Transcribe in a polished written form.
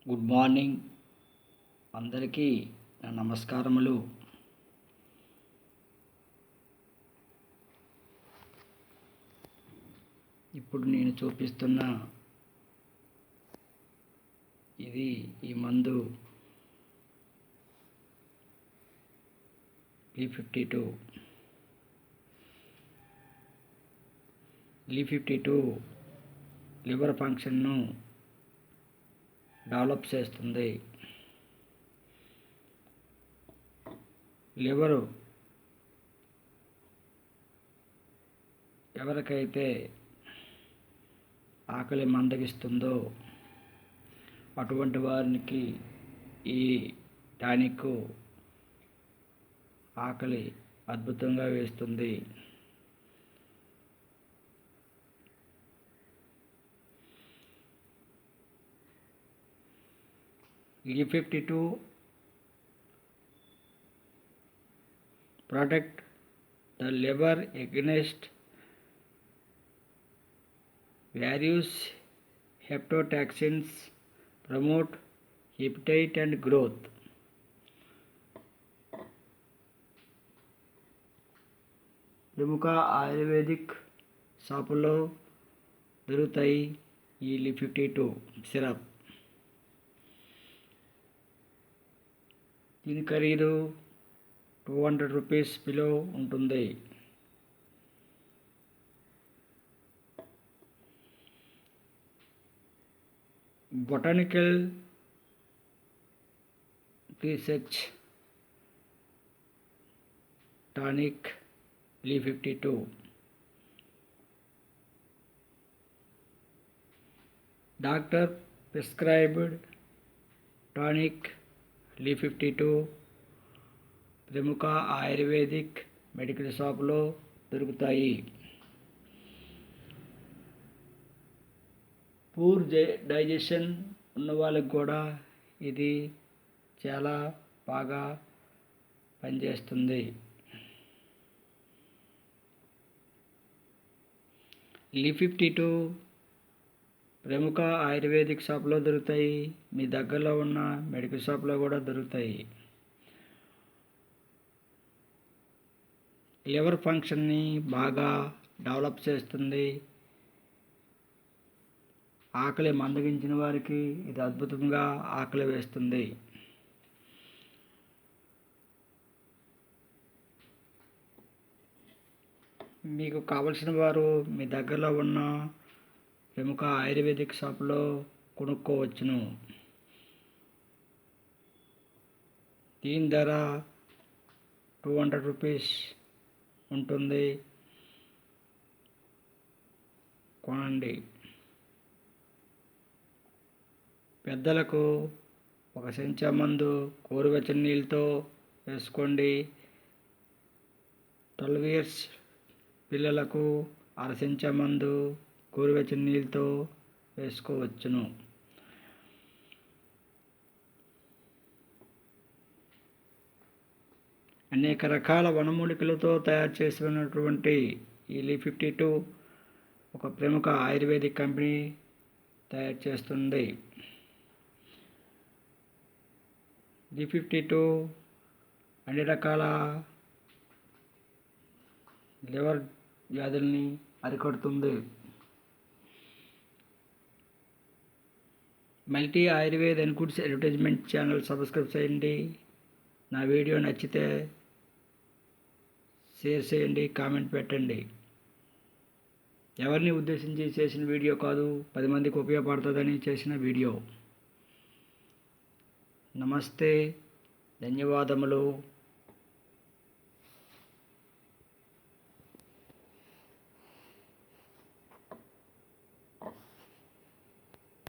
Good morning అందరికీ నా నమస్కారములు. ఇప్పుడు నేను చూపిస్తున్న ఈ మందు L52. L52 లివర్ ఫంక్షన్ను డెవలప్ చేస్తుంది. లివరు ఎవరికైతే ఆకలి మందగిస్తుందో అటువంటి వారికి ఈ టానిక్ ఆకలి అద్భుతంగా వేస్తుంది. L52 protect the liver against various hepatotoxins, promote appetite and growth. ప్రముఖ ఆయుర్వేదిక్ షాపుల్లో దొరుకుతాయి ఈ L52 సిరప్. దీని ఖరీదు 200 రూపీస్ బిలో ఉంటుంది. Botanical research tonic L52. Doctor prescribed tonic L52 ప్రముఖ ఆయుర్వేదిక్ మెడికల్ షాపులో దొరుకుతాయి. పూర్ డైజెషన్ ఉన్న వాళ్ళకి కూడా ఇది చాలా బాగా పనిచేస్తుంది. L52 ప్రముఖ ఆయుర్వేదిక్ షాప్లో దొరుకుతాయి. మీ దగ్గరలో ఉన్న మెడికల్ షాప్లో కూడా దొరుకుతాయి. లివర్ ఫంక్షన్ని బాగా డెవలప్ చేస్తుంది. ఆకలి మందగించిన వారికి ఇది అద్భుతంగా ఆకలి వేస్తుంది. మీకు కావలసిన వారు మీ దగ్గరలో ఉన్న ప్రముఖ ఆయుర్వేదిక్ షాప్లో కొనుక్కోవచ్చును. దీని ధర 200 రూపీస్ ఉంటుంది. కొనండి. పెద్దలకు ఒక చెంచా మందు గోరువెచ్చని నీళ్ళతో వేసుకోండి. 12 years పిల్లలకు అర చెంచా మందు గోరువెచ్చని నీళ్ళతో వేసుకోవచ్చును. అనేక రకాల వనమూలికలతో తయారు చేసినటువంటి ఈ L52 ఒక ప్రముఖ ఆయుర్వేదిక్ కంపెనీ తయారు చేస్తుంది. L52 అన్ని రకాల లివర్ వ్యాధుల్ని అరికడుతుంది. Multi Ayurved and goods advertisement channel subscribe చేయండి. నా వీడియో నచ్చితే షేర్ చేయండి, కామెంట్ పెట్టండి. ఎవరిని ఉద్దేశించి చేసిన వీడియో కాదు, 10 మందికి ఉపయోగపడుతుందని చేసిన వీడియో. నమస్తే, ధన్యవాదములు.